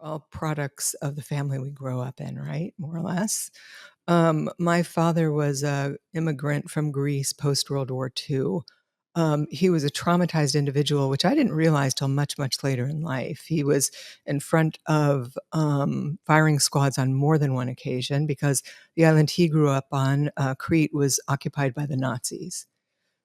all products of the family we grow up in, right? More or less. My father was a immigrant from Greece post World War II. He was a traumatized individual, which I didn't realize till much, much later in life. He was in front of firing squads on more than one occasion because the island he grew up on, Crete, was occupied by the Nazis.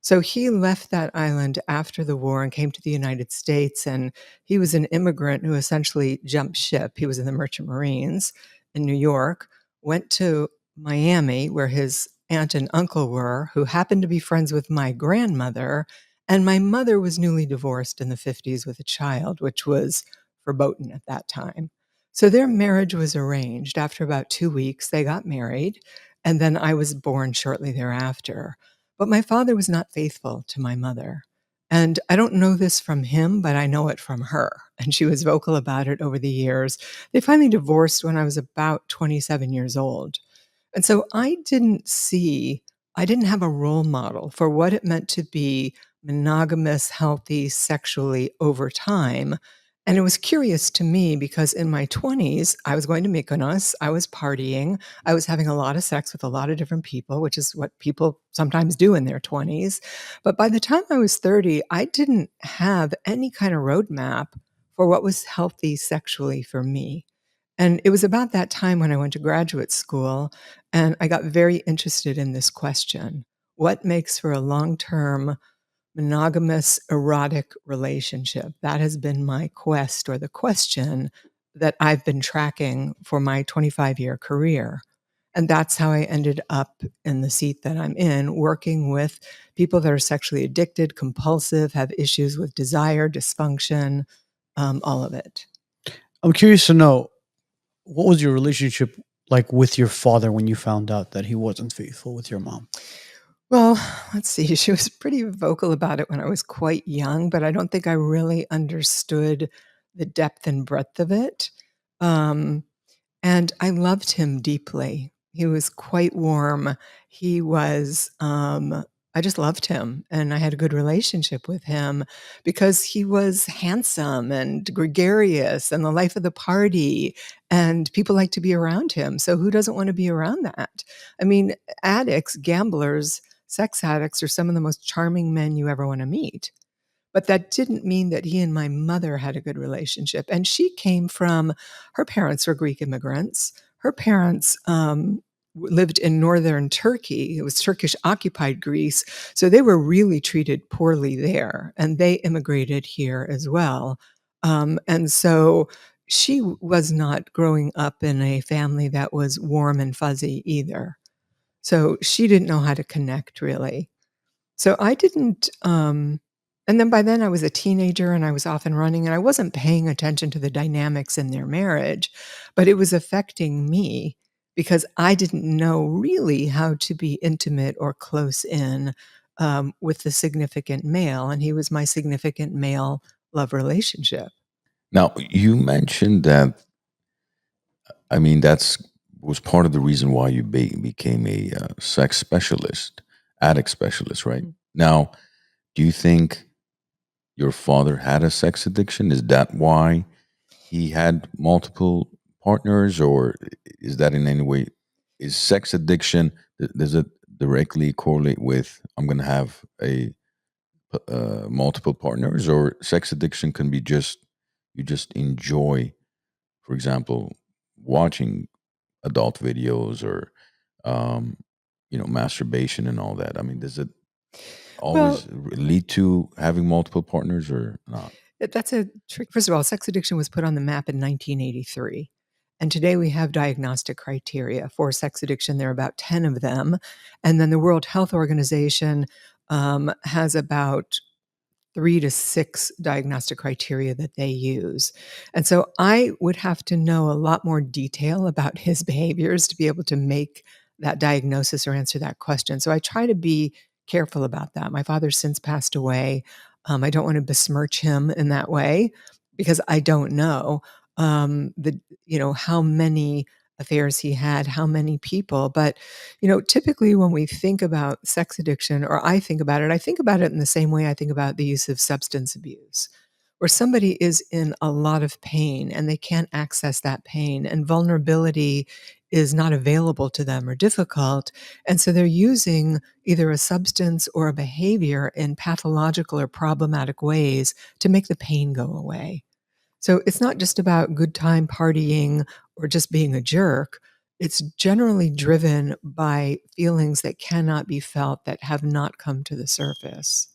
So he left that island after the war and came to the United States. And he was an immigrant who essentially jumped ship. He was in the Merchant Marines in New York, went to Miami, where his aunt and uncle were, who happened to be friends with my grandmother. And my mother was newly divorced in the 50s with a child, which was verboten at that time. So their marriage was arranged. After about 2 weeks, they got married. And then I was born shortly thereafter. But my father was not faithful to my mother. And I don't know this from him, but I know it from her. And she was vocal about it over the years. They finally divorced when I was about 27 years old. And so I didn't have a role model for what it meant to be monogamous, healthy sexually over time. And it was curious to me because in my 20s, I was going to Mykonos, I was partying, I was having a lot of sex with a lot of different people, which is what people sometimes do in their 20s. But by the time I was 30, I didn't have any kind of roadmap for what was healthy sexually for me. And it was about that time when I went to graduate school and I got very interested in this question. What makes for a long-term monogamous erotic relationship? That has been my quest or the question that I've been tracking for my 25-year career. And that's how I ended up in the seat that I'm in, working with people that are sexually addicted, compulsive, have issues with desire, dysfunction, all of it. I'm curious to know, what was your relationship like with your father when you found out that he wasn't faithful with your mom? Well, let's see. She was pretty vocal about it when I was quite young, but I don't think I really understood the depth and breadth of it. Um, and I loved him deeply. He was quite warm. He was, I just loved him. And I had a good relationship with him because he was handsome and gregarious and the life of the party. And people like to be around him. So who doesn't want to be around that? I mean, addicts, gamblers, sex addicts are some of the most charming men you ever want to meet. But that didn't mean that he and my mother had a good relationship. And she came from, her parents were Greek immigrants. Her parents lived in northern Turkey. It was Turkish occupied Greece. So they were really treated poorly there. And they immigrated here as well. And so she was not growing up in a family that was warm and fuzzy either. So she didn't know how to connect really. So I didn't, and then by then I was a teenager and I was off and running and I wasn't paying attention to the dynamics in their marriage, but it was affecting me because I didn't know really how to be intimate or close in with the significant male. And he was my significant male love relationship. Now, you mentioned that, I mean, that's was part of the reason why you became a sex specialist, addict specialist, right? Mm. Now, do you think your father had a sex addiction? Is that why he had multiple partners, or is that in any way, is sex addiction, does it directly correlate with I'm going to have a multiple partners, or sex addiction can be just you just enjoy, for example, watching adult videos or um, masturbation and all that. I mean, does it Well, always lead to having multiple partners or not? That's a trick. First of all, sex addiction was put on the map in 1983. And today we have diagnostic criteria for sex addiction. There are about 10 of them. And then the World Health Organization has about 3 to 6 diagnostic criteria that they use. And so I would have to know a lot more detail about his behaviors to be able to make that diagnosis or answer that question. So I try to be careful about that. My father's since passed away. I don't want to besmirch him in that way because I don't know how many affairs he had, how many people. But typically when we think about sex addiction, or I think about it in the same way I think about the use of substance abuse. where somebody is in a lot of pain and they can't access that pain, and vulnerability is not available to them or difficult. And so they're using either a substance or a behavior in pathological or problematic ways to make the pain go away. So it's not just about good time partying or just being a jerk. It's generally driven by feelings that cannot be felt, that have not come to the surface.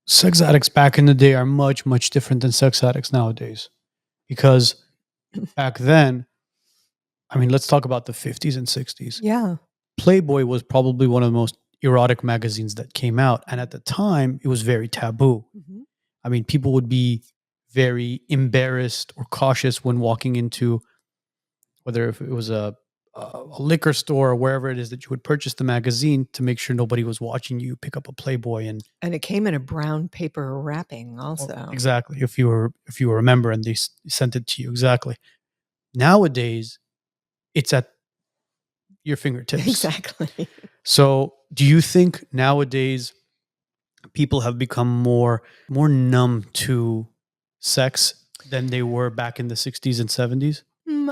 Sex addicts back in the day are much, much different than sex addicts nowadays. Because back then, I mean, let's talk about the 50s and 60s. Yeah. Playboy was probably one of the most erotic magazines that came out. And at the time, it was very taboo. Mhm. I mean, people would be very embarrassed or cautious when walking into, whether if it was a liquor store or wherever it is that you would purchase the magazine, to make sure nobody was watching you pick up a Playboy. And And it came in a brown paper wrapping well, also. exactly, if you remember, and they sent it to you, exactly. Nowadays, it's at your fingertips. Exactly. So, do you think nowadays people have become more numb to sex than they were back in the 60s and 70s?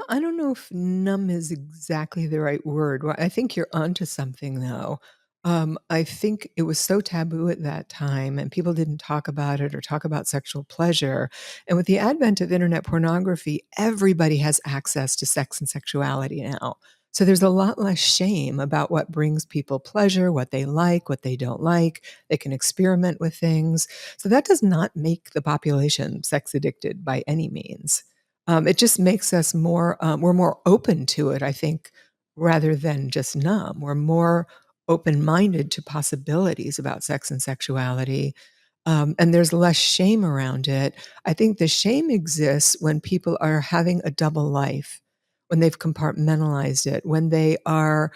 I don't know if numb is exactly the right word. Well, I think you're onto something, though. I think it was so taboo at that time, and people didn't talk about it or talk about sexual pleasure. And with the advent of internet pornography, everybody has access to sex and sexuality now. So there's a lot less shame about what brings people pleasure, what they like, what they don't like. They can experiment with things. So that does not make the population sex addicted by any means. It just makes us more, we're more open to it, I think, rather than just numb. We're more open-minded to possibilities about sex and sexuality, and there's less shame around it. I think the shame exists when people are having a double life, when they've compartmentalized it, when they are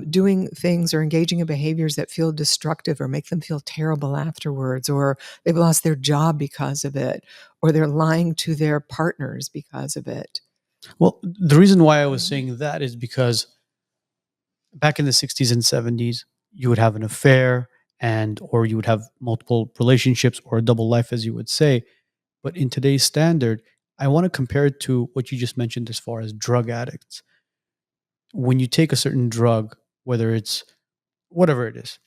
doing things or engaging in behaviors that feel destructive or make them feel terrible afterwards, or they've lost their job because of it, or they're lying to their partners because of it. Well, the reason why I was Mhm. saying that is because back in the 60s and 70s, you would have an affair, and or you would have multiple relationships, or a double life, as you would say. But in today's standard, I want to compare it to what you just mentioned as far as drug addicts. When you take a certain drug, whether it's whatever it is,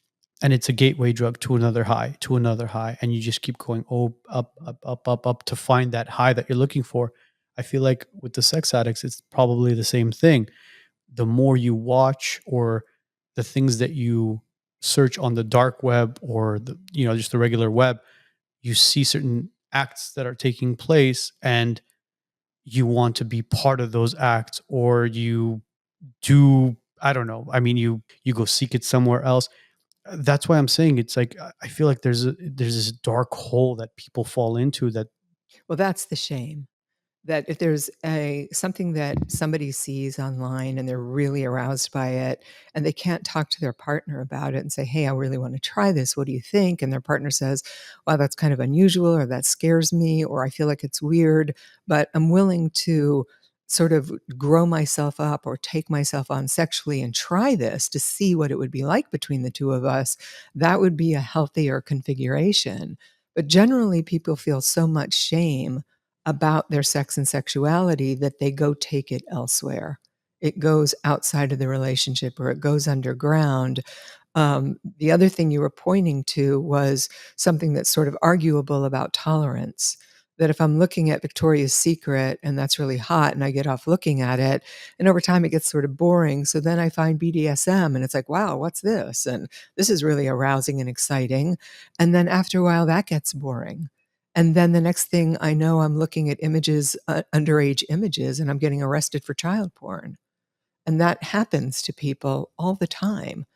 and it's a gateway drug to another high, to another high, and you just keep going, oh, up to find that high that you're looking for. I feel like with the sex addicts, it's probably the same thing. The more you watch, or the things that you search on the dark web, or just the regular web, you see certain acts that are taking place, and you want to be part of those acts, or you do, I don't know, I mean, you go seek it somewhere else. That's why I'm saying, it's like, I feel like there's this dark hole that people fall into, that Well, that's the shame. That if there's a something that somebody sees online and they're really aroused by it, and they can't talk to their partner about it and say, "Hey, I really want to try this. What do you think?" And their partner says, "Wow, that's kind of unusual," or "That scares me," or "I feel like it's weird, but I'm willing to sort of grow myself up or take myself on sexually and try this to see what it would be like between the two of us." That would be a healthier configuration. But generally, people feel so much shame about their sex and sexuality that they go take it elsewhere. It goes outside of the relationship, or it goes underground. The other thing you were pointing to was something that's sort of arguable about tolerance. That if I'm looking at Victoria's Secret and that's really hot and I get off looking at it, and over time it gets sort of boring. So then I find BDSM and it's like, wow, what's this? And this is really arousing and exciting. And then after a while, that gets boring. And then the next thing I know, I'm looking at images, underage images, and I'm getting arrested for child porn. And that happens to people all the time.